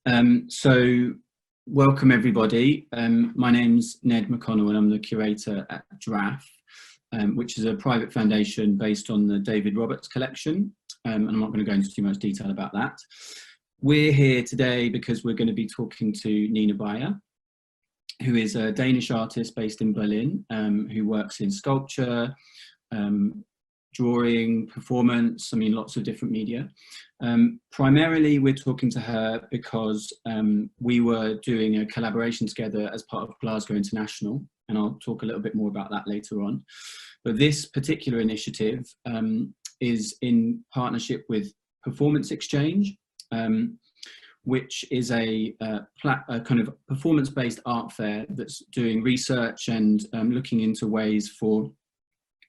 So welcome everybody. My name's Ned McConnell and I'm the curator at DRAF, which is a private foundation based on the David Roberts collection. And I'm not going to go into too much detail about that. We're here today because we're going to be talking to Nina Beier, who is a Danish artist based in Berlin, who works in sculpture, drawing, performance, lots of different media. Primarily, we're talking to her because we were doing a collaboration together as part of Glasgow International, and I'll talk a little bit more about that later on. But this particular initiative is in partnership with Performance Exchange, which is a kind of performance-based art fair that's doing research and looking into ways for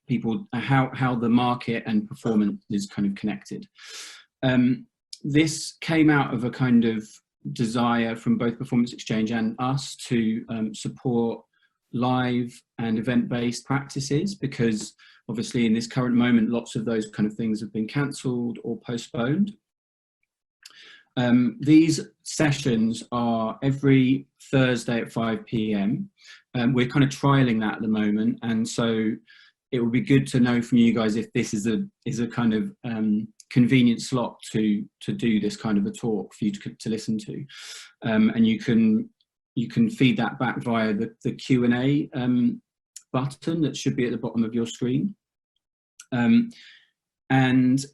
people, how the market and performance is kind of connected. This came out of a kind of desire from both Performance Exchange and us to support live and event-based practices, because obviously in this current moment, lots of those kind of things have been cancelled or postponed. These sessions are every Thursday at 5 p.m. We're kind of trialing that at the moment, and so it would be good to know from you guys if this is a kind of convenient slot to do this kind of a talk for you to listen to, and you can feed that back via the Q&A button that should be at the bottom of your screen. And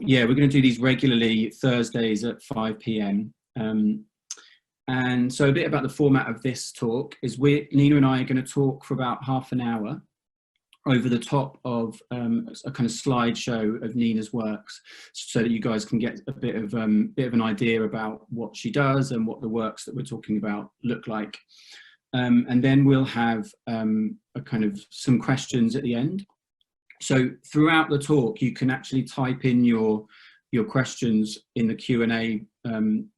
yeah, we're going to do these regularly Thursdays at 5 p.m. And so a bit about the format of this talk is Nina and I are going to talk for about half an hour over the top of a kind of slideshow of Nina's works, so that you guys can get a bit of an idea about what she does and what the works that we're talking about look like. And then we'll have a kind of some questions at the end. So throughout the talk, you can actually type in your questions in the Q&A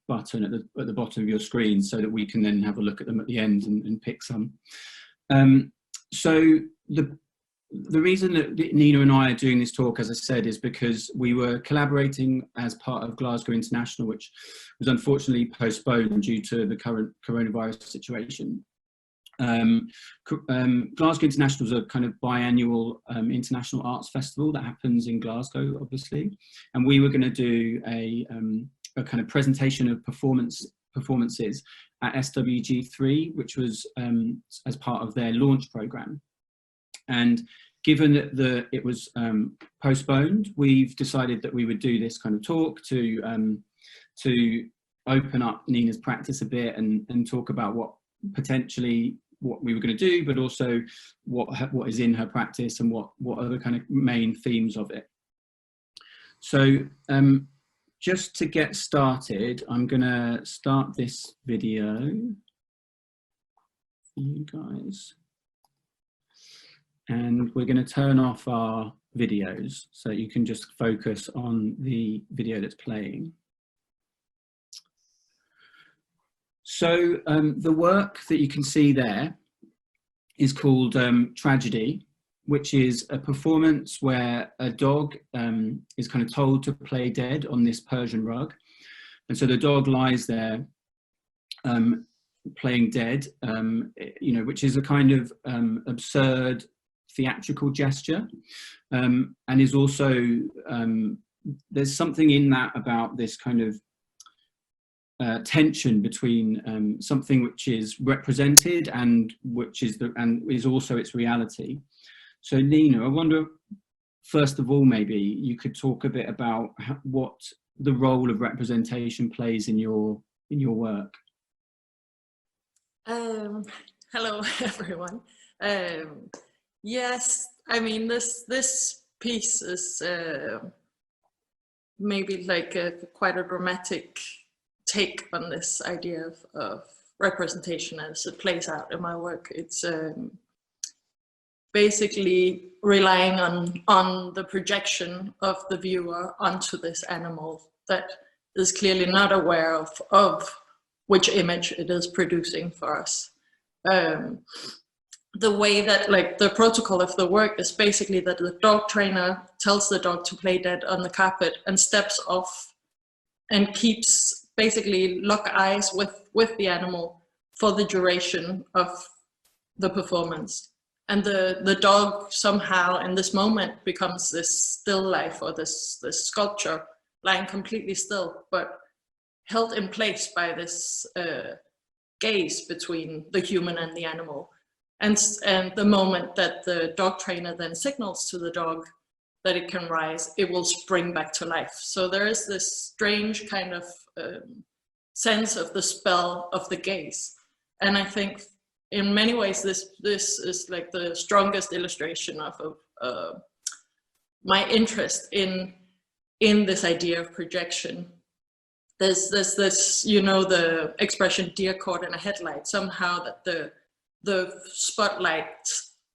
button at the bottom of your screen, so that we can then have a look at them at the end and pick some. So the reason that Nina and I are doing this talk, as I said, is because we were collaborating as part of Glasgow International, which was unfortunately postponed due to the current coronavirus situation. Glasgow International is a kind of biannual international arts festival that happens in Glasgow, obviously, and we were going to do a kind of presentation of performances at SWG3, which was as part of their launch program. And given that it was postponed, we've decided that we would do this kind of talk to open up Nina's practice a bit and talk about what we were going to do, but also what is in her practice and what are the kind of main themes of it. So just to get started, I'm going to start this video for you guys. And we're going to turn off our videos so you can just focus on the video that's playing. So the work that you can see there is called Tragedy, which is a performance where a dog is kind of told to play dead on this Persian rug. And so the dog lies there playing dead, which is a kind of absurd theatrical gesture, and is also there's something in that about this kind of tension between something which is represented and which is also its reality. So Nina, I wonder, first of all, maybe you could talk a bit about what the role of representation plays in your work. Hello everyone. Yes, I mean this piece is maybe like quite a dramatic take on this idea of representation as it plays out in my work. It's basically relying on the projection of the viewer onto this animal that is clearly not aware of which image it is producing for us. The way that, like, the protocol of the work is basically that the dog trainer tells the dog to play dead on the carpet and steps off and keeps basically lock eyes with the animal for the duration of the performance. And the dog somehow in this moment becomes this still life, or this sculpture lying completely still, but held in place by this gaze between the human and the animal. And the moment that the dog trainer then signals to the dog that it can rise, it will spring back to life. So there is this strange kind of sense of the spell of the gaze. And I think in many ways, this is like the strongest illustration of my interest in this idea of projection. There's this, you know, the expression "deer caught in a headlight." Somehow that the spotlight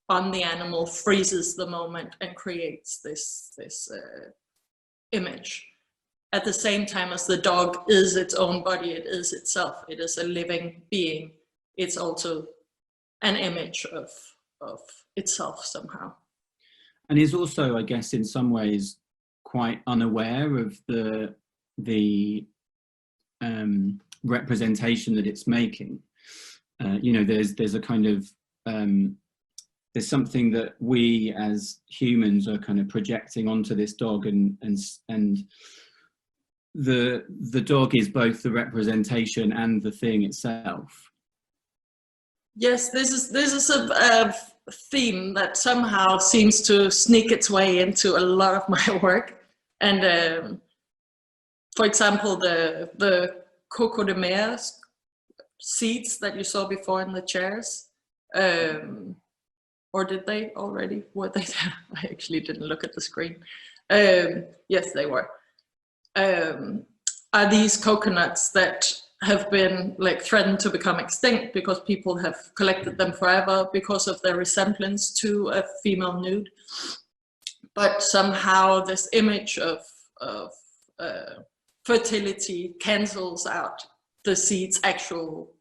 on the animal freezes the moment and creates this image. At the same time as the dog is its own body, it is itself. It is a living being. It's also an image of itself somehow. And is also, I guess, in some ways, quite unaware of the representation that it's making. You know, there's a kind of there's something that we as humans are kind of projecting onto this dog, and the dog is both the representation and the thing itself. Yes, this is a theme that somehow seems to sneak its way into a lot of my work. And for example, the Coco de Mayo seats that you saw before in the chairs, or did they already? Were they there? I actually didn't look at the screen. Yes, they were. Are these coconuts that have been like threatened to become extinct because people have collected them forever because of their resemblance to a female nude. But somehow this image of fertility cancels out the seed's actual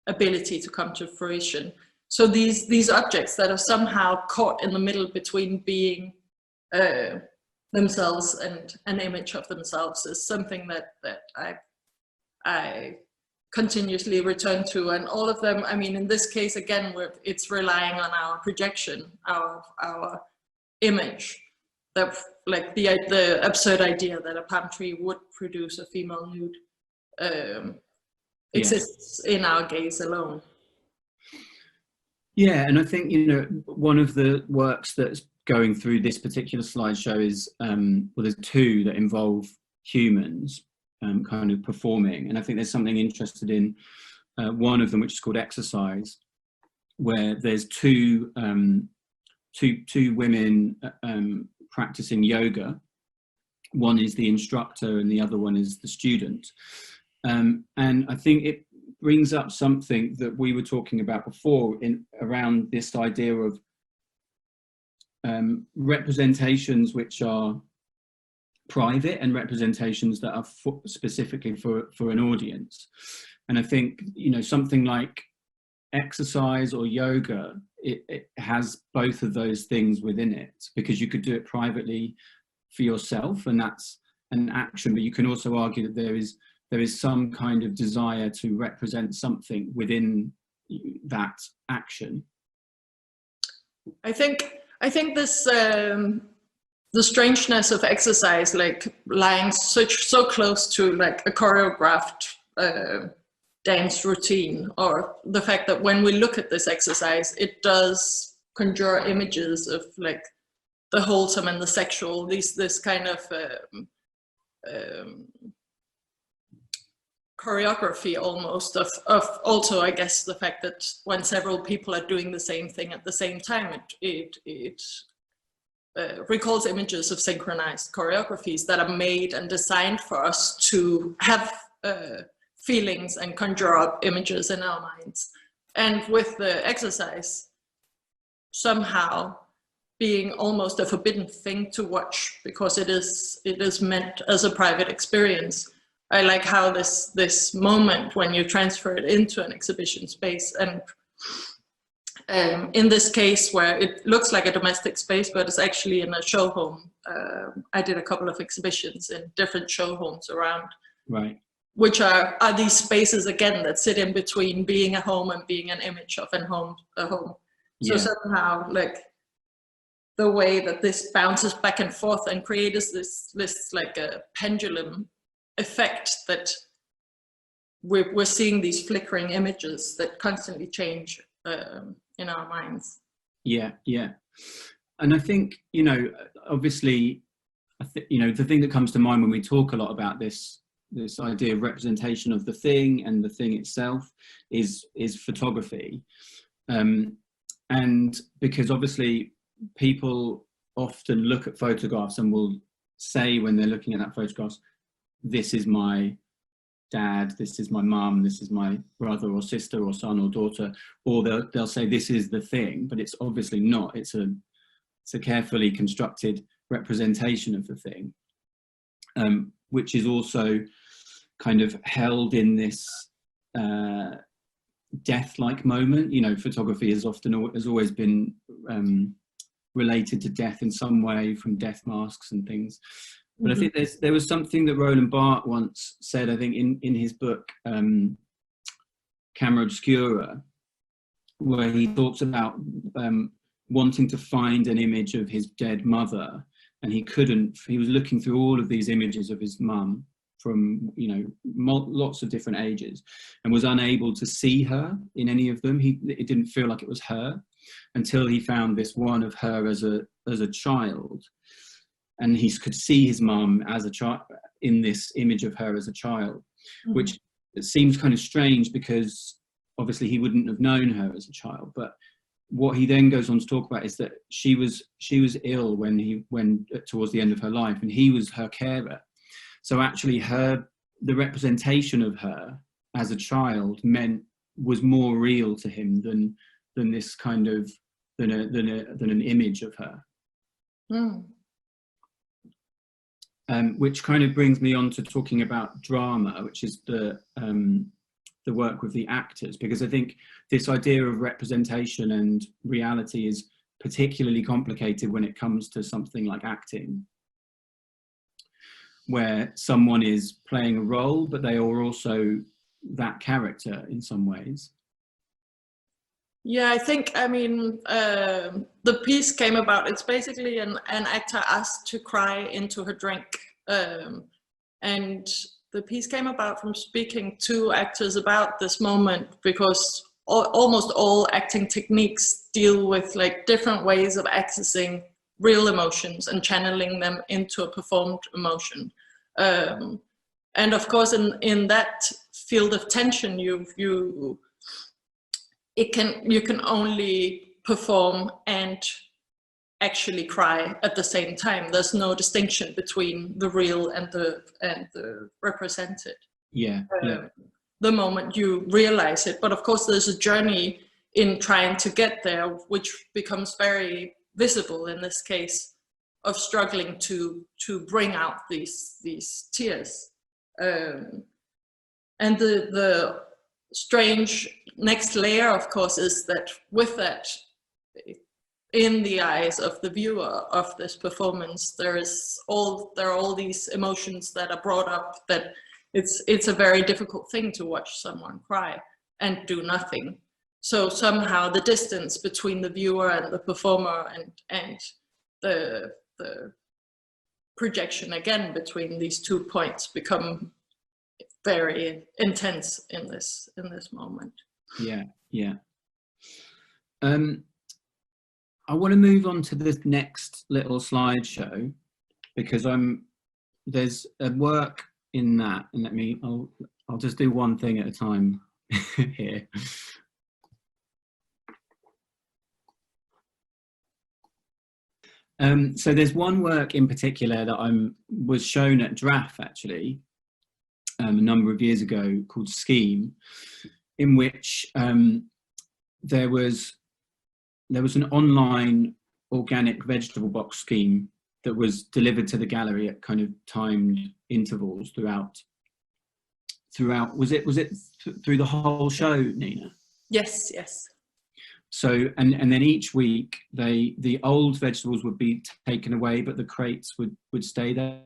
ability to come to fruition. So these objects that are somehow caught in the middle between being themselves and an image of themselves is something that I continuously return to. And all of them, I mean, in this case, again, it's relying on our projection, our image, that like the absurd idea that a palm tree would produce a female nude exists in our gaze alone. Yeah, and I think, you know, one of the works that's going through this particular slideshow is, well, there's two that involve humans kind of performing, and I think there's something interested in one of them, which is called Exercise, where there's two women practicing yoga. One is the instructor and the other one is the student, and I think it brings up something that we were talking about before around this idea of representations which are private and representations that are specifically for an audience. And I think, you know, something like Exercise or yoga, it has both of those things within it, because you could do it privately for yourself, and that's an action, but you can also argue that there is some kind of desire to represent something within that action. I think this the strangeness of Exercise, like lying so close to like a choreographed dance routine, or the fact that when we look at this exercise, it does conjure images of like the wholesome and the sexual, this kind of choreography almost of also, I guess, the fact that when several people are doing the same thing at the same time, it recalls images of synchronized choreographies that are made and designed for us to have feelings and conjure up images in our minds. And with the exercise somehow being almost a forbidden thing to watch because it is meant as a private experience, I like how this moment when you transfer it into an exhibition space, and in this case where it looks like a domestic space, but it's actually in a show home. I did a couple of exhibitions in different show homes around. Right. which are these spaces again that sit in between being a home and being an image of a home. So somehow, like, the way that this bounces back and forth and creates this like a pendulum effect, that we're seeing these flickering images that constantly change in our minds. Yeah. And I think, you know, obviously, you know, the thing that comes to mind when we talk a lot about this idea of representation of the thing and the thing itself is photography. And because obviously people often look at photographs and will say when they're looking at that photograph, this is my dad, this is my mum, this is my brother or sister or son or daughter, or they'll say this is the thing, but it's obviously not. It's a carefully constructed representation of the thing, which is also kind of held in this death-like moment. You know, photography has always been related to death in some way, from death masks and things. But I think there was something that Roland Barthes once said, I think in his book, Camera Obscura, where he talks about wanting to find an image of his dead mother, and he was looking through all of these images of his mum from, you know, lots of different ages, and was unable to see her in any of them. It didn't feel like it was her until he found this one of her as a child, and he could see his mum as a child in this image of her as a child, which seems kind of strange because obviously he wouldn't have known her as a child. But what he then goes on to talk about is that she was ill when towards the end of her life, and he was her carer. So actually the representation of her as a child was more real to him than this kind of than an image of her. Which kind of brings me on to talking about drama, which is the work with the actors, because I think this idea of representation and reality is particularly complicated when it comes to something like acting, where someone is playing a role, but they are also that character in some ways. Yeah, I think, I mean, the piece came about, it's basically an actor asked to cry into her drink. And the piece came about from speaking to actors about this moment, because almost all acting techniques deal with like different ways of accessing real emotions and channeling them into a performed emotion. And of course, in that field of tension, you can only perform and actually cry at the same time. There's no distinction between the real and the represented. Yeah. The moment you realize it, but of course there's a journey in trying to get there, which becomes very visible in this case, of struggling to bring out these tears. And the strange next layer, of course, is that with that, in the eyes of the viewer of this performance, there are all these emotions that are brought up, that it's a very difficult thing to watch someone cry and do nothing. So somehow the distance between the viewer and the performer and the projection again between these 2 points become very intense in this moment. Yeah. I want to move on to this next little slideshow, because there's a work in that, and I'll just do one thing at a time here. So there's one work in particular that was shown at DRAF actually a number of years ago, called Scheme, in which there was an online organic vegetable box scheme that was delivered to the gallery at kind of timed intervals throughout. Was it through the whole show, Nina? Yes. So and then each week the old vegetables would be taken away, but the crates would stay there.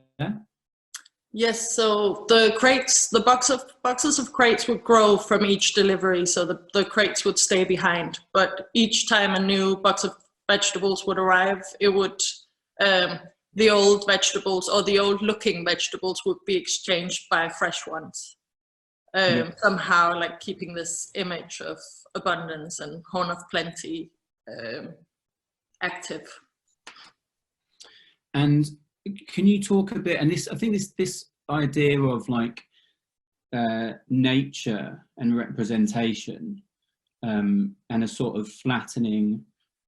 Yes, so the crates, the boxes of crates would grow from each delivery, so the crates would stay behind. But each time a new box of vegetables would arrive, it would, the old vegetables or the old looking vegetables would be exchanged by fresh ones. Somehow like keeping this image of abundance and horn of plenty active. And can you talk a bit, and this, I think this idea of like nature and representation and a sort of flattening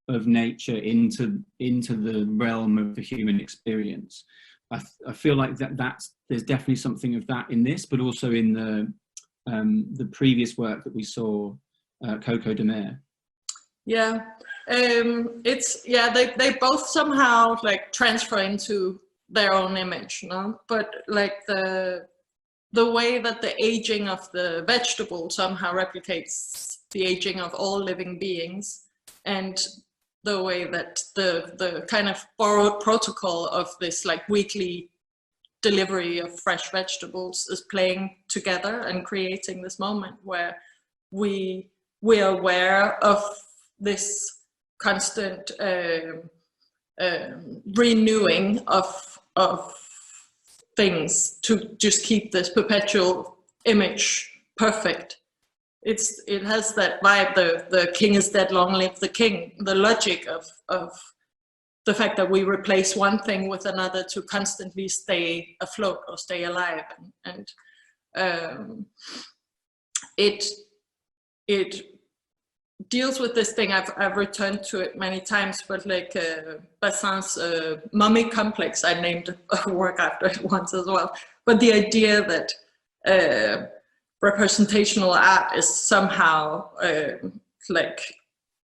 of nature into the realm of the human experience. I feel like there's definitely something of that in this, but also in the previous work that we saw, Coco de Mayo. Yeah, they both somehow like transfer into their own image, no? But like the way that the aging of the vegetable somehow replicates the aging of all living beings, and the way that the kind of borrowed protocol of this like weekly delivery of fresh vegetables is playing together and creating this moment where we are aware of this constant renewing of things to just keep this perpetual image perfect. It has that vibe, the king is dead, long live the king, the logic of the fact that we replace one thing with another to constantly stay afloat or stay alive. And it deals with this thing. I've returned to it many times, but like Bassin's mummy complex, I named a work after it once as well. But the idea that representational art is somehow like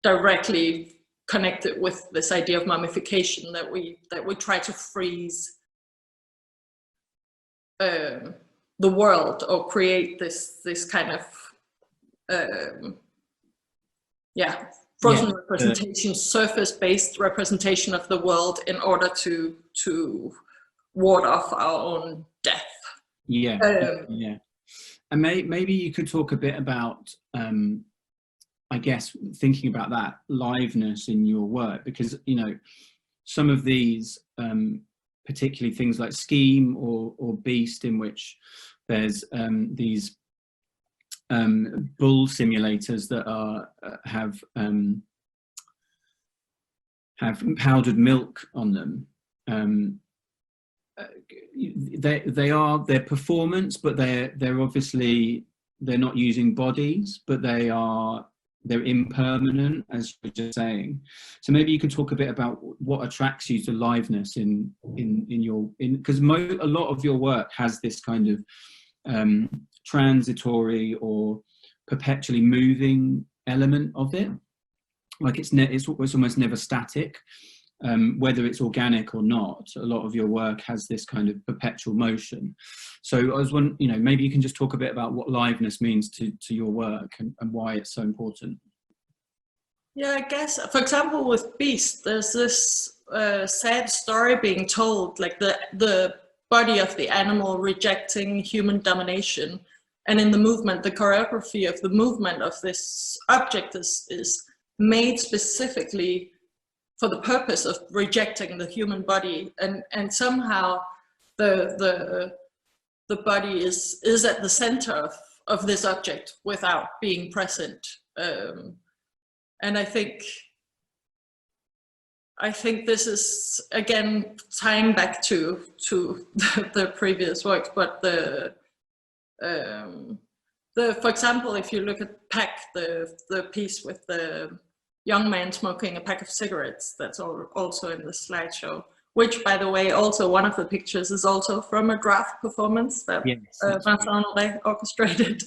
directly connected with this idea of mummification, that we try to freeze the world or create this kind of frozen representation, surface-based representation of the world in order to ward off our own death. Yeah. And maybe you could talk a bit about, I guess, thinking about that liveness in your work, because, you know, some of these, particularly things like Scheme or Beast, in which there's these bull simulators that have powdered milk on them. They're performance, but they're obviously, they're not using bodies, but they're impermanent, as you were just saying. So maybe you could talk a bit about what attracts you to liveness because a lot of your work has this kind of transitory or perpetually moving element of it. Like it's almost never static. Whether it's organic or not, a lot of your work has this kind of perpetual motion. So I was wondering, you know, maybe you can just talk a bit about what liveness means to your work and why it's so important. Yeah, I guess, for example, with Beast, there's this sad story being told, like the body of the animal rejecting human domination. And in the movement, the choreography of the movement of this object is made specifically for the purpose of rejecting the human body, and somehow the body is at the center of this object without being present. And I think this is, again, tying back to the previous works, but for example, if you look at Pack, the piece with the young man smoking a pack of cigarettes, that's also in the slideshow, which, by the way, also one of the pictures is also from a draft performance that Vincent and RIA orchestrated.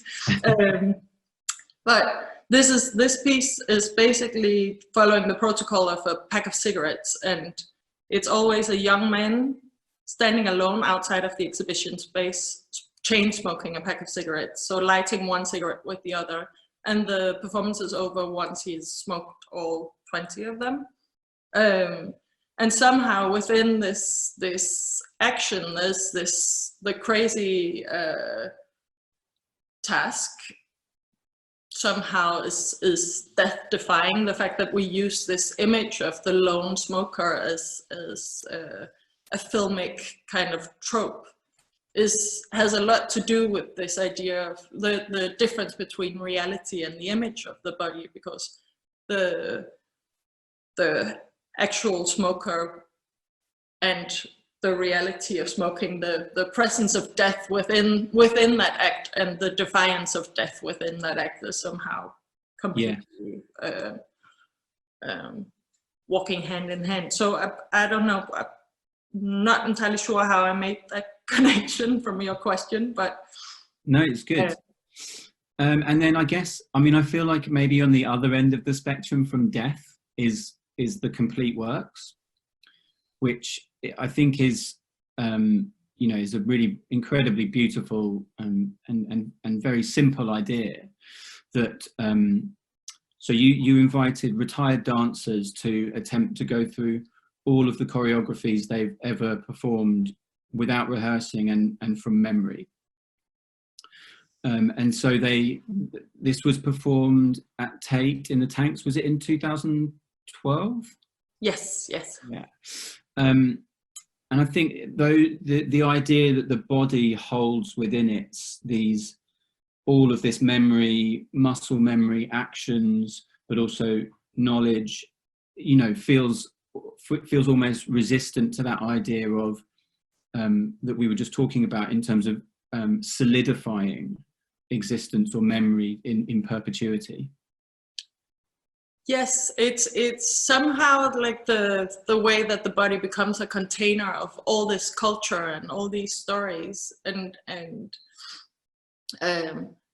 But this piece is basically following the protocol of a pack of cigarettes, and it's always a young man standing alone outside of the exhibition space, chain smoking a pack of cigarettes, so lighting one cigarette with the other. And the performance is over once he's smoked all 20 of them. And somehow within this action, there's the crazy task somehow is death-defying. The fact that we use this image of the lone smoker as a filmic kind of trope has a lot to do with this idea of the difference between reality and the image of the body, because the actual smoker and the reality of smoking, the presence of death within that act and the defiance of death within that act is somehow completely walking hand in hand. So I don't know, I'm not entirely sure how I made that connection from your question, but no, it's good. And then I guess, I mean, I feel like maybe on the other end of the spectrum from death is the complete works, which I think is, you know, is a really incredibly beautiful and very simple idea that, so you invited retired dancers to attempt to go through all of the choreographies they've ever performed without rehearsing and from memory. And so this was performed at Tate in the Tanks. Was it in 2012? Yes, yes. Yeah. And I think though the idea that the body holds within it all of this memory, muscle memory, actions, but also knowledge, you know, feels almost resistant to that idea of that we were just talking about in terms of solidifying existence or memory in perpetuity. Yes, it's somehow like the way that the body becomes a container of all this culture and all these stories, and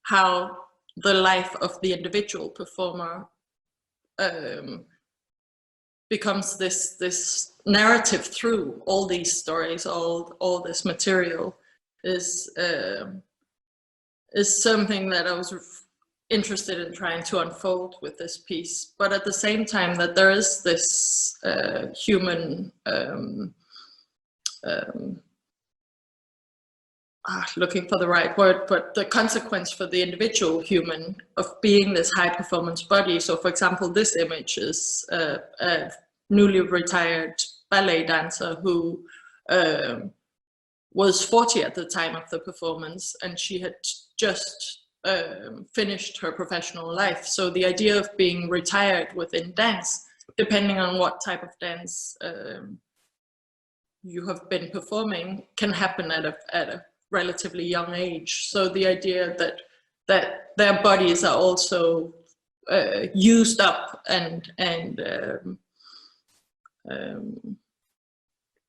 how the life of the individual performer becomes this narrative through all these stories, all this material is something that I was interested in trying to unfold with this piece. But at the same time, that there is this human looking for the right word, but the consequence for the individual human of being this high performance body. So for example, this image is a newly retired ballet dancer who was 40 at the time of the performance, and she had just finished her professional life. So the idea of being retired within dance, depending on what type of dance you have been performing, can happen at a relatively young age. So the idea that their bodies are also used up and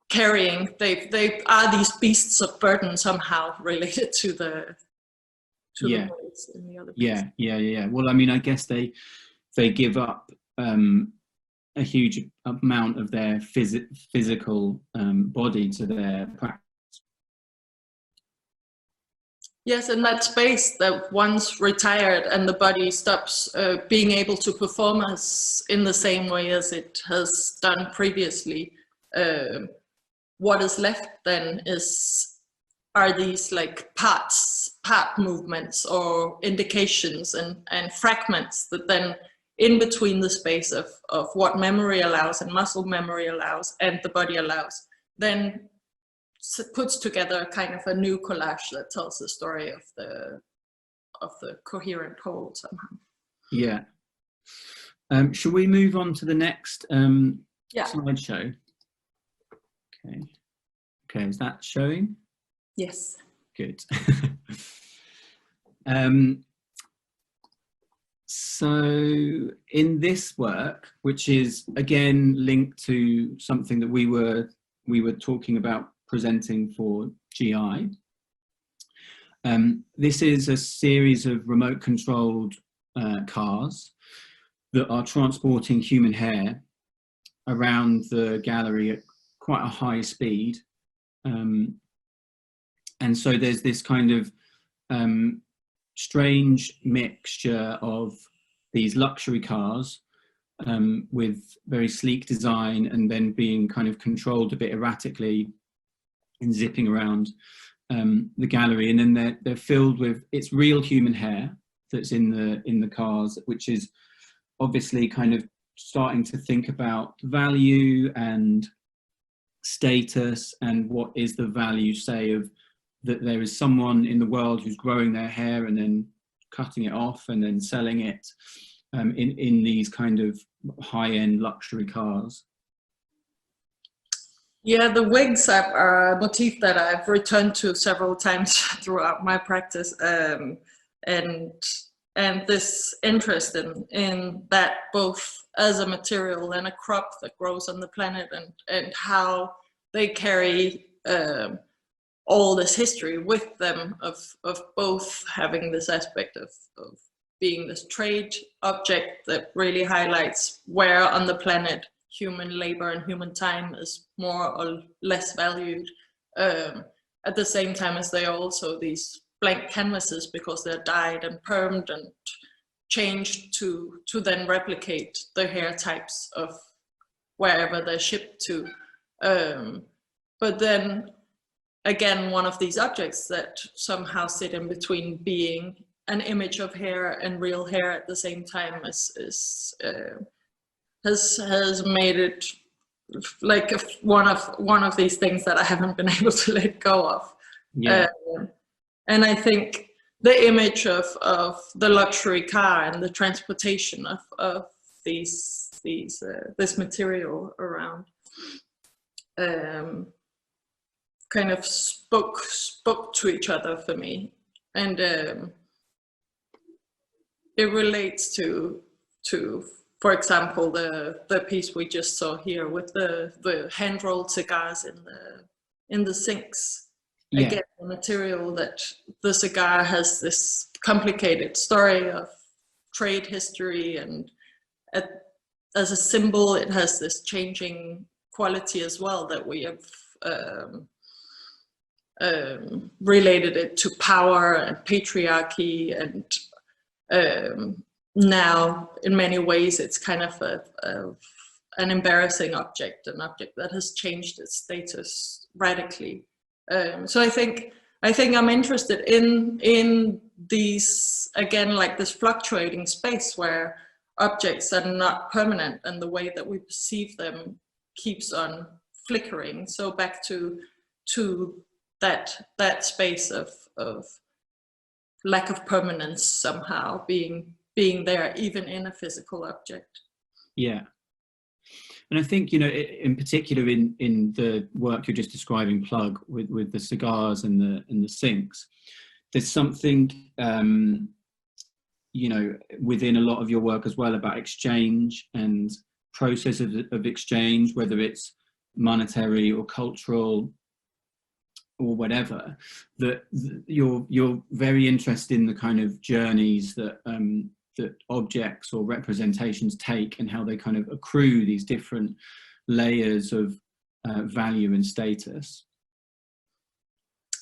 carrying, they are these beasts of burden somehow related to the bodies in the other pieces. Yeah. Well, I mean, I guess they give up a huge amount of their physical body to their practice. Yes, and that space that once retired and the body stops being able to perform as in the same way as it has done previously, what is left then are these like part movements or indications and fragments that then in between the space of what memory allows and muscle memory allows and the body allows, then puts together kind of a new collage that tells the story of the coherent whole somehow. Yeah. Shall we move on to the next slideshow? Okay, is that showing? Yes. Good. So in this work, which is again linked to something that we were talking about presenting for GI, this is a series of remote controlled cars that are transporting human hair around the gallery at quite a high speed. And so there's this kind of strange mixture of these luxury cars with very sleek design, and then being kind of controlled a bit erratically and zipping around the gallery. And then they're filled with, it's real human hair that's in the cars, which is obviously kind of starting to think about value and status, and what is the value, say, of that there is someone in the world who's growing their hair and then cutting it off and then selling it in these kind of high-end luxury cars. Yeah, the wigs are a motif that I've returned to several times throughout my practice, and this interest in that, both as a material and a crop that grows on the planet, and how they carry all this history with them of both having this aspect of being this trade object that really highlights where on the planet human labor and human time is more or less valued, at the same time as they are also these blank canvases, because they're dyed and permed and changed to then replicate the hair types of wherever they're shipped to. But then again, one of these objects that somehow sit in between being an image of hair and real hair at the same time has made it like one of these things that I haven't been able to let go of. Yeah. And I think the image of the luxury car and the transportation of this material around kind of spoke to each other for me, and it relates to for example the piece we just saw here with the hand rolled cigars in the sinks. Yeah. Again, the material that the cigar has this complicated story of trade history, and as a symbol it has this changing quality as well, that we have related it to power and patriarchy, and now in many ways it's kind of an embarrassing object, an object that has changed its status radically. So I think I'm interested in these, again, like this fluctuating space where objects are not permanent and the way that we perceive them keeps on flickering. So back to that space of lack of permanence somehow being there even in a physical object. Yeah. And I think, in particular in the work you're just describing, Plug, with the cigars and the sinks, there's something, within a lot of your work as well about exchange and process of exchange, whether it's monetary or cultural or whatever, that you're very interested in the kind of journeys that objects or representations take, and how they kind of accrue these different layers of value and status.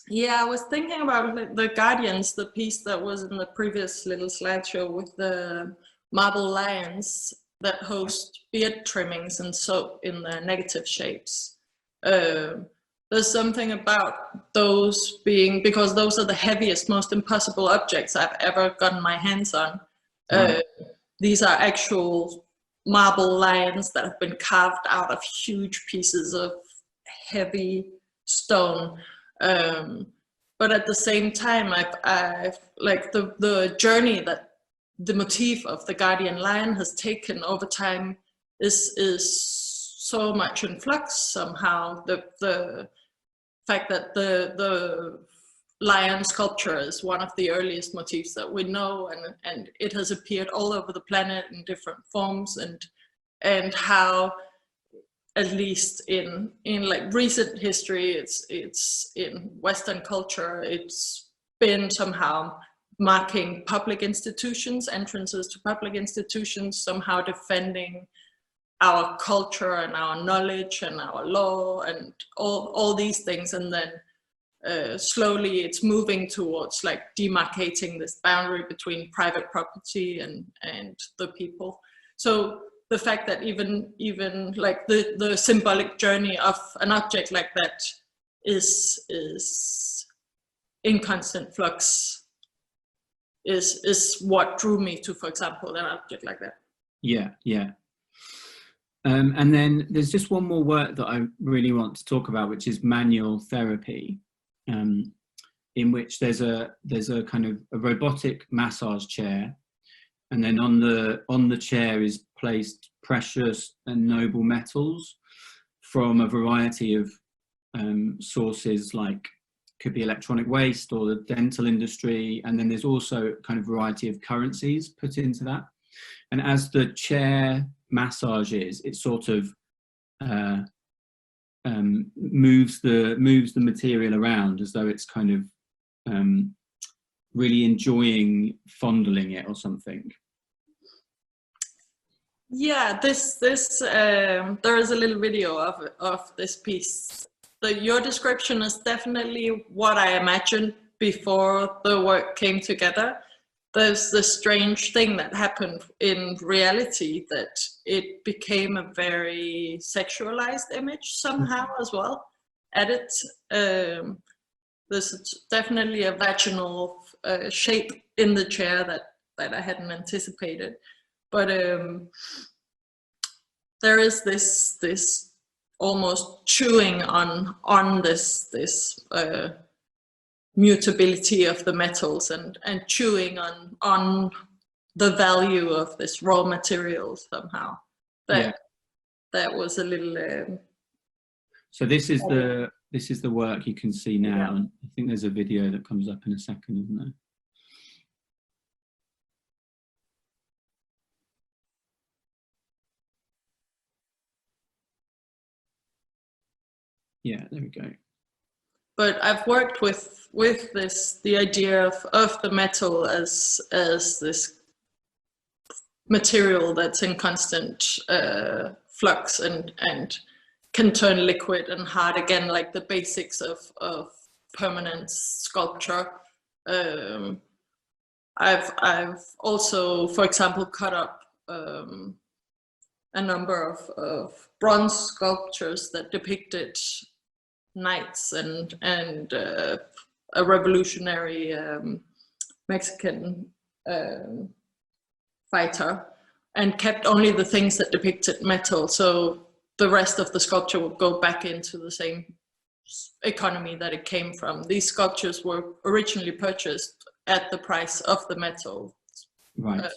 Yeah, I was thinking about the Guardians, the piece that was in the previous little slideshow with the marble lions that host beard trimmings and soap in the negative shapes. There's something about those being, because those are the heaviest, most impossible objects I've ever gotten my hands on. These are actual marble lions that have been carved out of huge pieces of heavy stone. But at the same time, I've like the journey that the motif of the guardian lion has taken over time is so much in flux somehow. The fact that the lion sculpture is one of the earliest motifs that we know, and it has appeared all over the planet in different forms, and how, at least in like recent history, it's in Western culture, it's been somehow marking public institutions, entrances to public institutions, somehow defending our culture and our knowledge and our law and all these things. And then slowly it's moving towards like demarcating this boundary between private property and the people. So the fact that even like the symbolic journey of an object like that is in constant flux is what drew me to, for example, an object like that. Yeah, yeah. And then there's just one more work that I really want to talk about, which is manual therapy, in which there's a kind of a robotic massage chair, and then on the chair is placed precious and noble metals from a variety of sources, like could be electronic waste or the dental industry, and then there's also kind of variety of currencies put into that. And as the chair massages, it sort of moves the material around as though it's kind of really enjoying fondling it or something. Yeah, there is a little video of this piece. Your description is definitely what I imagined before the work came together. There's this strange thing that happened in reality, that it became a very sexualized image somehow as well. There's definitely a vaginal shape in the chair that I hadn't anticipated. But there is this almost chewing on this mutability of the metals and chewing on the value of this raw material somehow. That was a little. So this is the work you can see now. Yeah. And I think there's a video that comes up in a second, isn't there? Yeah, there we go. But I've worked with the idea of the metal as this material that's in constant flux and can turn liquid and hard again, like the basics of permanent sculpture. I've also, for example, cut up a number of bronze sculptures that depicted knights and a revolutionary Mexican fighter, and kept only the things that depicted metal. So the rest of the sculpture would go back into the same economy that it came from. These sculptures were originally purchased at the price of the metal. Right.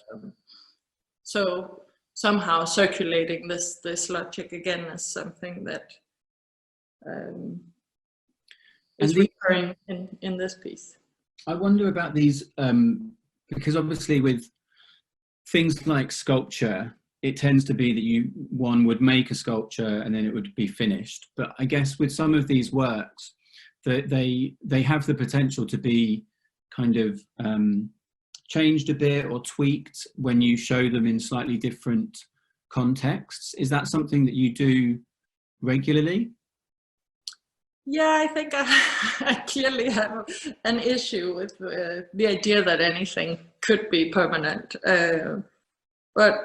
So somehow circulating this logic again is something that is recurring in this piece. I wonder about these, because obviously with things like sculpture, it tends to be that one would make a sculpture and then it would be finished. But I guess with some of these works, they have the potential to be kind of changed a bit or tweaked when you show them in slightly different contexts. Is that something that you do regularly? Yeah, I think I clearly have an issue with the idea that anything could be permanent. But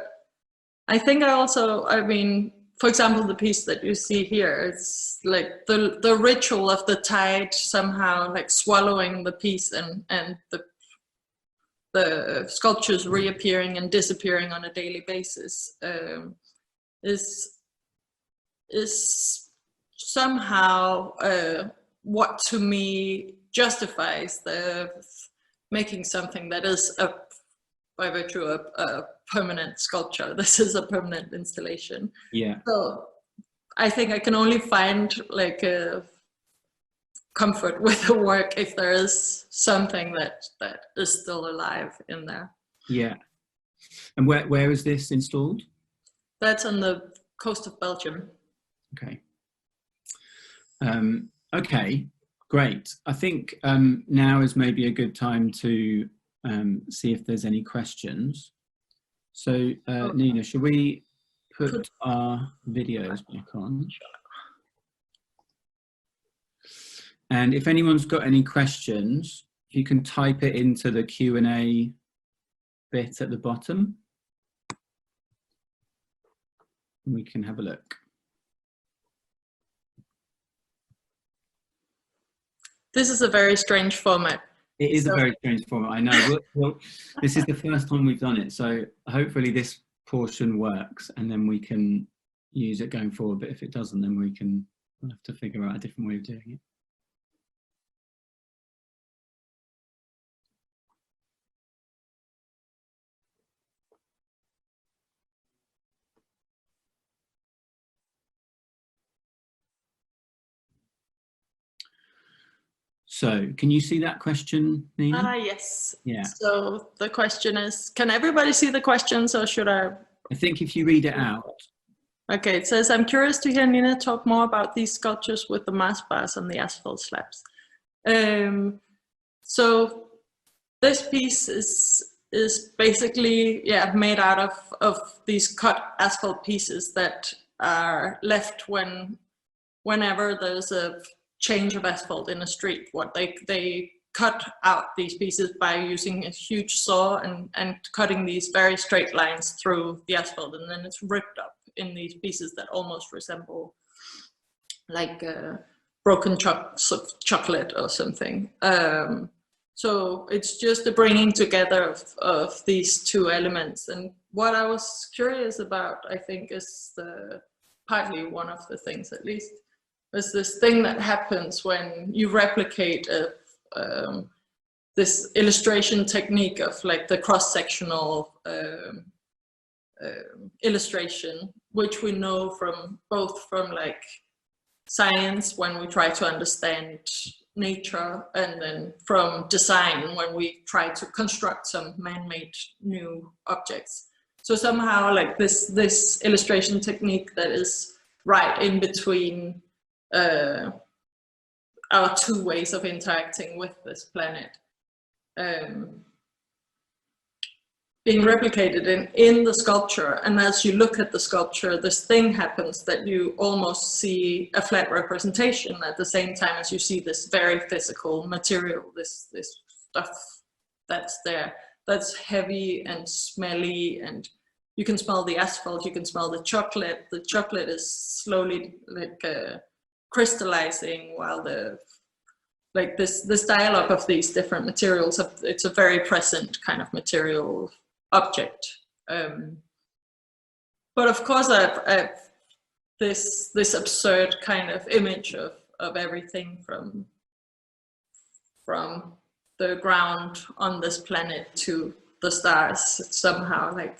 I think I mean, for example, the piece that you see here, it's like the ritual of the tide somehow like swallowing the piece and the sculptures reappearing and disappearing on a daily basis is somehow what to me justifies the making something that is by virtue of a permanent sculpture. This is a permanent installation. Yeah. So I think I can only find like a comfort with the work if there is something that is still alive in there. Yeah. And where is this installed? That's on the coast of Belgium. Okay. Okay, great. I think now is maybe a good time to see if there's any questions. So Nina, should we put our videos back on? And if anyone's got any questions, you can type it into the Q&A bit at the bottom. and we can have a look. This is a very strange format. It is a very strange format, I know. Well, this is the first time we've done it, so hopefully this portion works and then we can use it going forward, but if it doesn't, then we'll have to figure out a different way of doing it. So, can you see that question, Nina? Yes. Yeah. So the question is, can everybody see the questions, or should I? I think if you read it out. Okay, it says, I'm curious to hear Nina talk more about these sculptures with the mass bars and the asphalt slabs. So this piece is basically, yeah, made out of these cut asphalt pieces that are left whenever there's a change of asphalt in a street. What they cut out these pieces by using a huge saw and cutting these very straight lines through the asphalt, and then it's ripped up in these pieces that almost resemble like broken chunks of chocolate or something. So it's just a bringing together of these two elements. And what I was curious about, I think, is partly one of the things, at least, is this thing that happens when you replicate this illustration technique of like the cross-sectional illustration, which we know from like science when we try to understand nature, and then from design when we try to construct some man-made new objects. So somehow like this illustration technique that is right in between our two ways of interacting with this planet, being replicated in the sculpture. And as you look at the sculpture, this thing happens that you almost see a flat representation at the same time as you see this very physical material, this stuff that's there, that's heavy and smelly, and you can smell the asphalt, you can smell the chocolate. The chocolate is slowly like crystallizing, while this dialogue of these different materials, it's a very present kind of material object. But of course, I've this absurd kind of image of everything from the ground on this planet to the stars, somehow like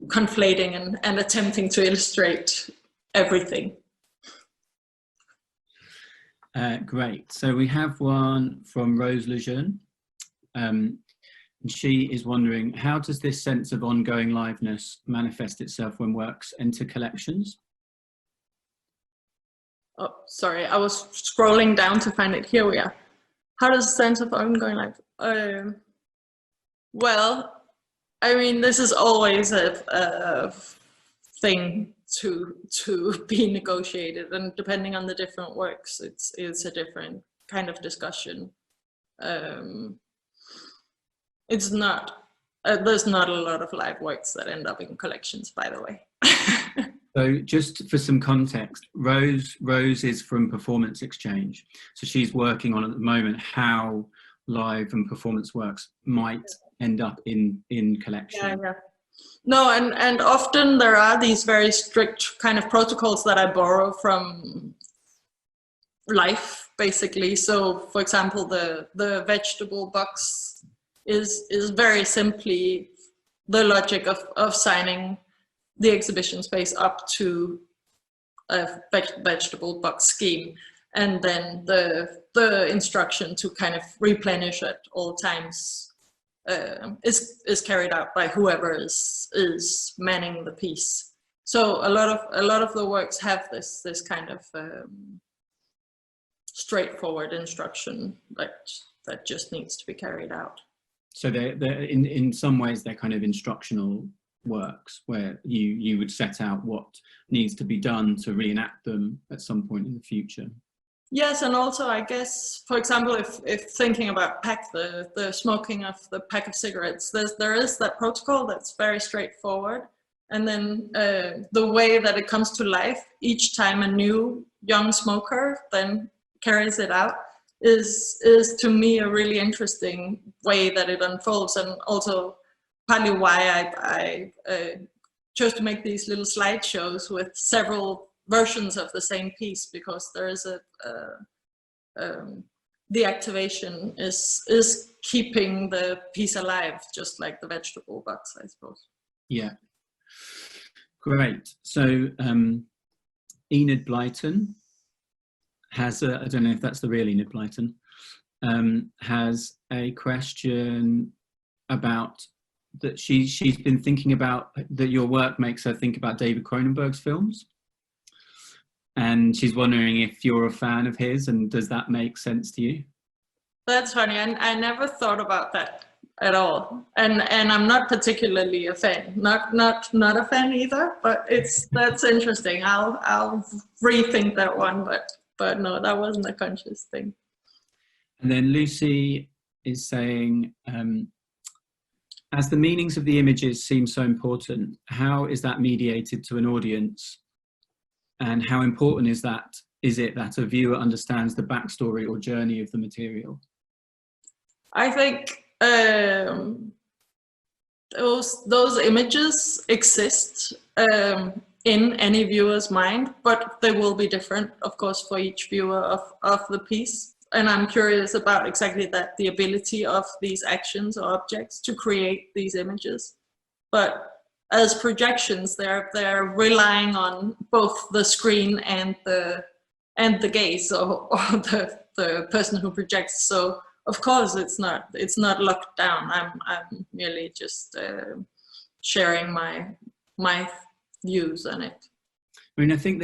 conflating and attempting to illustrate everything. Great. So we have one from Rose Lejeune. And she is wondering, how does this sense of ongoing liveness manifest itself when works enter collections? Oh, sorry, I was scrolling down to find it. Here we are. How does the sense of ongoing life? Well, I mean, this is always a thing to be negotiated, and depending on the different works, it's a different kind of discussion. It's not there's not a lot of live works that end up in collections, by the way. So just for some context, Rose is from Performance Exchange, so she's working on at the moment how live and performance works might end up in collection. Yeah. No, and often there are these very strict kind of protocols that I borrow from life, basically. So, for example, the vegetable box is very simply the logic of signing the exhibition space up to a vegetable box scheme, and then the instruction to kind of replenish at all times is carried out by whoever is manning the piece. So a lot of the works have this kind of straightforward instruction that just needs to be carried out. So they're in some ways they're kind of instructional works where you would set out what needs to be done to reenact them at some point in the future. Yes, and also I guess, for example, if thinking about pack, the smoking of the pack of cigarettes, there is that protocol that's very straightforward, And then the way that it comes to life each time a new young smoker then carries it out is to me a really interesting way that it unfolds, and also partly why I chose to make these little slideshows with several versions of the same piece, because there is the activation is keeping the piece alive, just like the vegetable box, I suppose. Yeah, great. So Enid Blyton has I don't know if that's the real Enid Blyton, has a question about that she's been thinking about, that your work makes her think about David Cronenberg's films, and she's wondering if you're a fan of his, and does that make sense to you? That's funny. I never thought about that at all, and I'm not particularly a fan. Not a fan either. But that's interesting. I'll rethink that one. But no, that wasn't a conscious thing. And then Lucy is saying, as the meanings of the images seem so important, how is that mediated to an audience? And how important is it that a viewer understands the backstory or journey of the material? I think those images exist in any viewer's mind, but they will be different, of course, for each viewer of the piece. And I'm curious about exactly that, the ability of these actions or objects to create these images. But as projections, they're relying on both the screen and the gaze, or the person who projects. So of course it's not locked down. I'm merely just sharing my views on it. I mean, I think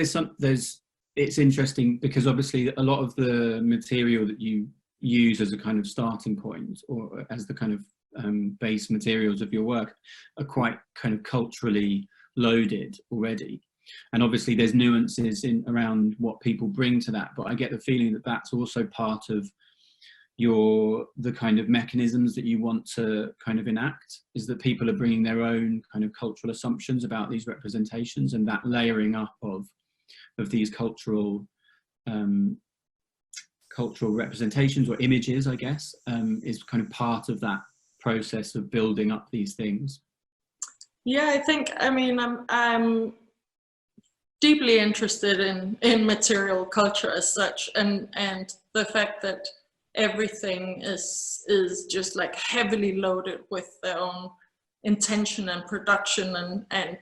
it's interesting because obviously a lot of the material that you use as a kind of starting point, or as the kind of base materials of your work, are quite kind of culturally loaded already. And obviously there's nuances around what people bring to that, but I get the feeling that that's also part of the kind of mechanisms that you want to kind of enact, is that people are bringing their own kind of cultural assumptions about these representations, and that layering up of these cultural representations or images, I guess, is kind of part of that process of building up these things. Yeah, I mean, I'm deeply interested in material culture as such, and the fact that everything is just like heavily loaded with their own intention and production and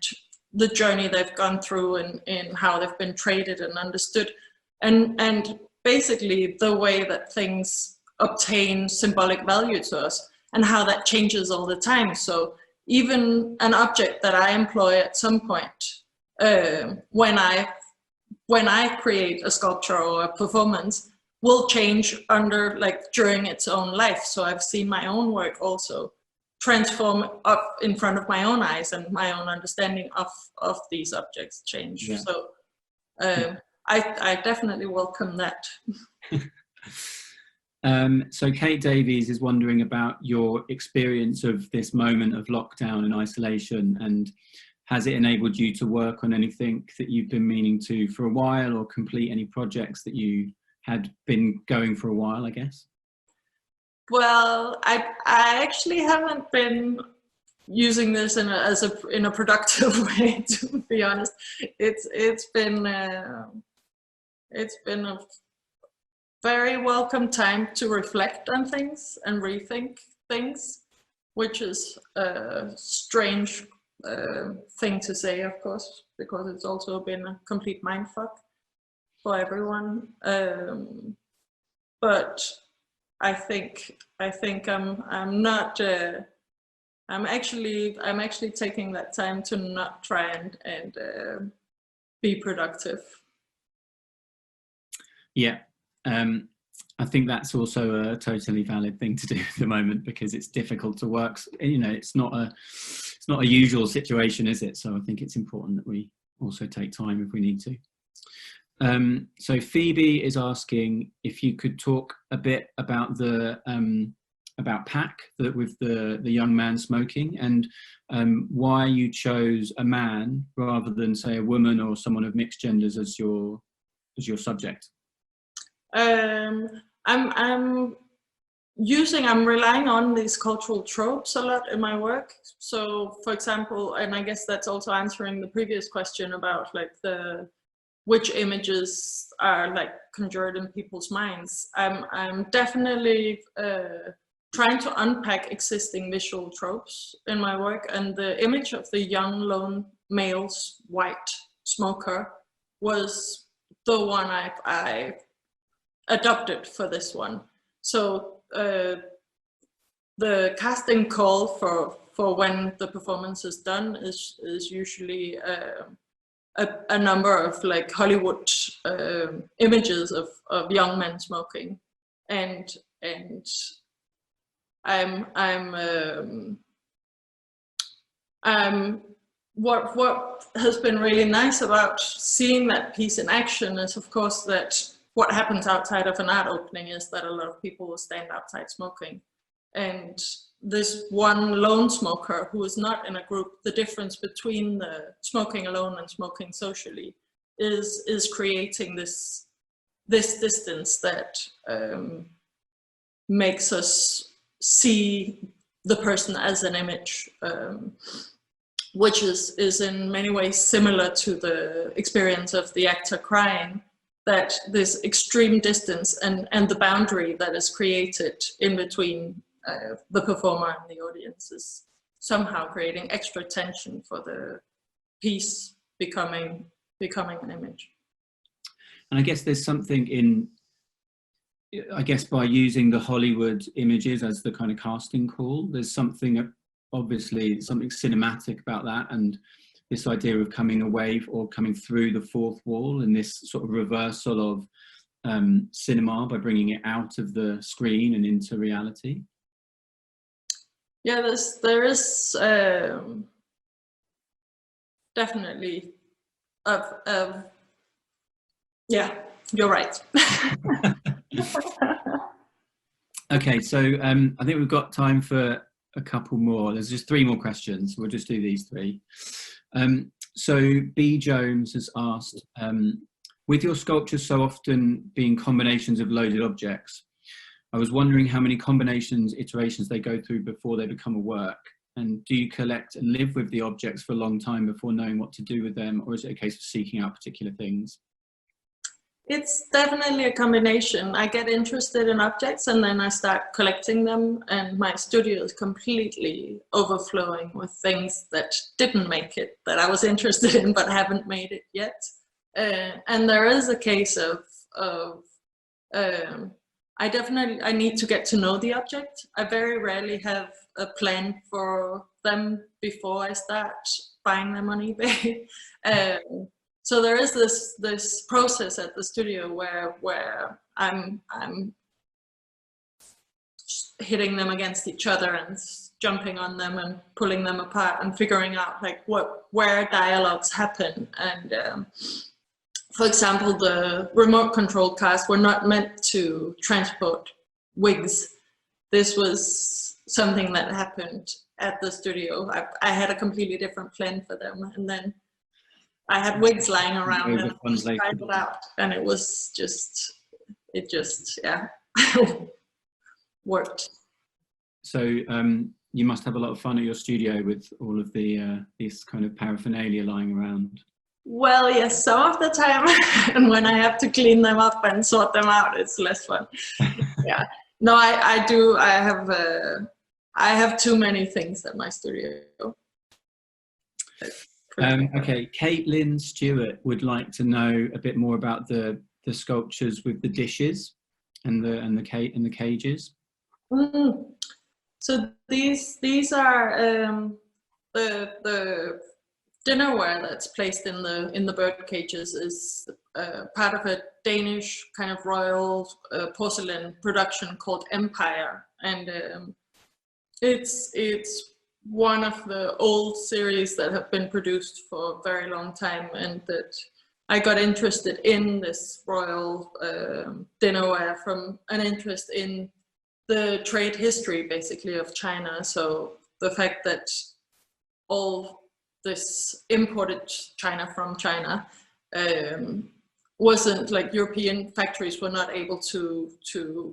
the journey they've gone through and how they've been traded and understood, and basically the way that things obtain symbolic value to us and how that changes all the time. So even an object that I employ at some point, when I create a sculpture or a performance, will change during its own life. So I've seen my own work also transform up in front of my own eyes, and my own understanding of these objects change. Yeah. So I definitely welcome that. So Kate Davies is wondering about your experience of this moment of lockdown and isolation, and has it enabled you to work on anything that you've been meaning to for a while, or complete any projects that you had been going for a while, I guess? Well, I actually haven't been using this in a productive way, to be honest. It's been a very welcome time to reflect on things and rethink things, which is a strange thing to say, of course, because it's also been a complete mindfuck for everyone. But I think I'm not. I'm actually taking that time to not try and be productive. Yeah. I think that's also a totally valid thing to do at the moment, because it's difficult to work. You know, it's not a usual situation, is it? So I think it's important that we also take time if we need to. So Phoebe is asking if you could talk a bit about the about PAC, that with the young man smoking, and why you chose a man rather than, say, a woman or someone of mixed genders as your subject. I'm relying on these cultural tropes a lot in my work. So, for example, and I guess that's also answering the previous question about like which images are like conjured in people's minds. I'm definitely trying to unpack existing visual tropes in my work, and the image of the young lone male's white smoker was the one I adopted for this one. So the casting call for when the performance is done is usually a number of like Hollywood images of young men smoking, and what has been really nice about seeing that piece in action is, of course, that what happens outside of an art opening is that a lot of people will stand outside smoking. And this one lone smoker who is not in a group, the difference between the smoking alone and smoking socially is creating this distance that makes us see the person as an image, which is in many ways similar to the experience of the actor crying, that this extreme distance and the boundary that is created in between the performer and the audience is somehow creating extra tension for the piece becoming an image. And I guess there's something in, I guess by using the Hollywood images as the kind of casting call, there's something, obviously something cinematic about that, and this idea of coming away or coming through the fourth wall, and this sort of reversal of cinema by bringing it out of the screen and into reality. Yeah, there is definitely yeah, you're right. Okay, so I think we've got time for a couple more. There's just 3 more questions. We'll just do these 3. So B. Jones has asked, with your sculptures so often being combinations of loaded objects, I was wondering how many iterations they go through before they become a work. And do you collect and live with the objects for a long time before knowing what to do with them, or is it a case of seeking out particular things? It's definitely a combination. I get interested in objects and then I start collecting them, and my studio is completely overflowing with things that didn't make it, that I was interested in but haven't made it yet. And there is a case of I need to get to know the object. I very rarely have a plan for them before I start buying them on eBay. So there is this process at the studio where I'm hitting them against each other and jumping on them and pulling them apart and figuring out like where dialogues happen. And for example, the remote control cars were not meant to transport wigs. This was something that happened at the studio. I had a completely different plan for them, and then I had wigs lying around and tried it out, and it was just, yeah, worked. So you must have a lot of fun at your studio with all of the this kind of paraphernalia lying around. Well, yes, some of the time, and when I have to clean them up and sort them out, it's less fun. Yeah, no, I do. I have too many things at my studio. Okay, Caitlin Stewart would like to know a bit more about the sculptures with the dishes and the cages. So these are the dinnerware that's placed in the bird cages is part of a Danish kind of royal porcelain production called Empire, and it's one of the old series that have been produced for a very long time, and that I got interested in this royal dinnerware from an interest in the trade history basically of China. So the fact that all this imported China from China wasn't like European factories were not able to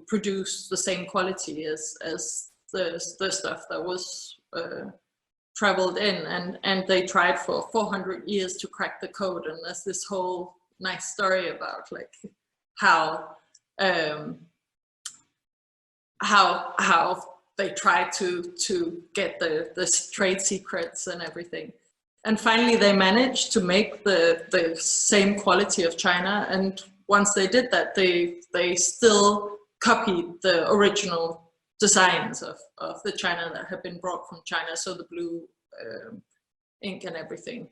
produce the same quality as the stuff that was traveled in, and they tried for 400 years to crack the code. And there's this whole nice story about like how they tried to get the trade secrets and everything. And finally they managed to make the same quality of China. And once they did that, they still copied the original designs of the China that had been brought from China. So the blue ink and everything.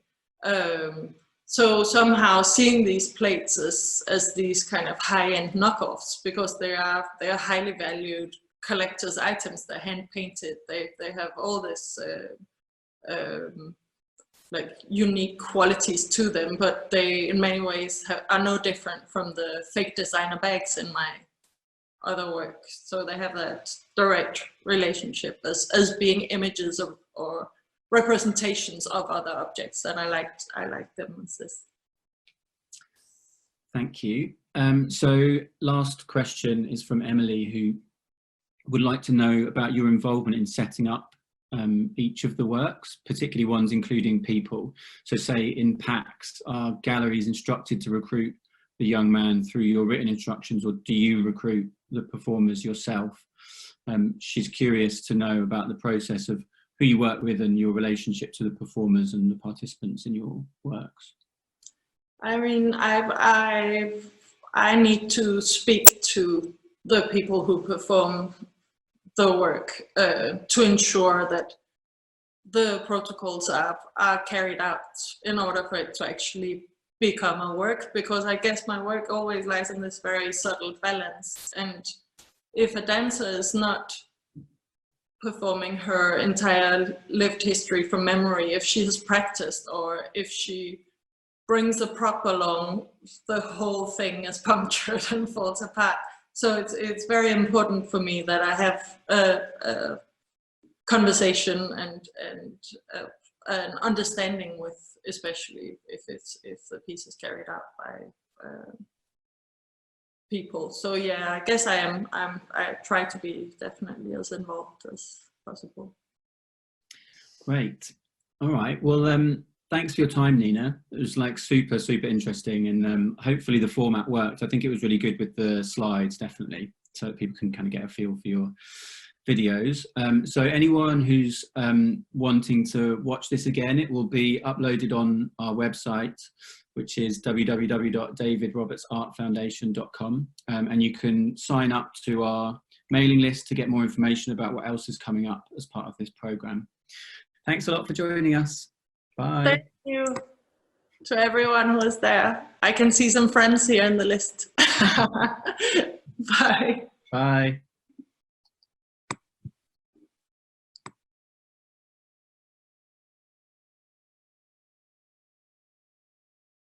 So somehow seeing these plates as these kind of high-end knockoffs, because they are highly valued collector's items, they're hand painted, they have all this like unique qualities to them, but they in many ways are no different from the fake designer bags in my other work. So they have that direct relationship as being images of or representations of other objects, and I like them as this. Thank you. So last question is from Emily, who would like to know about your involvement in setting up each of the works, particularly ones including people. So say in PAX, are galleries instructed to recruit the young man through your written instructions, or do you recruit the performers yourself? She's curious to know about the process of who you work with and your relationship to the performers and the participants in your works. I mean, I need to speak to the people who perform the work to ensure that the protocols are carried out in order for it to actually become a work, because I guess my work always lies in this very subtle balance. And if a dancer is not performing her entire lived history from memory, if she has practiced, or if she brings a prop along, the whole thing is punctured and falls apart. So it's very important for me that I have a conversation and an understanding with, especially if the piece is carried out by people. So yeah, I guess I try to be definitely as involved as possible. Great. All right. Well, thanks for your time, Nina. It was like super interesting, and hopefully the format worked. I think it was really good with the slides, definitely, so that people can kind of get a feel for your videos. So anyone who's wanting to watch this again, it will be uploaded on our website, which is www.davidrobertsartfoundation.com, and you can sign up to our mailing list to get more information about what else is coming up as part of this program. Thanks a lot for joining us. Bye. Thank you to everyone who was there. I can see some friends here in the list. Bye. Bye.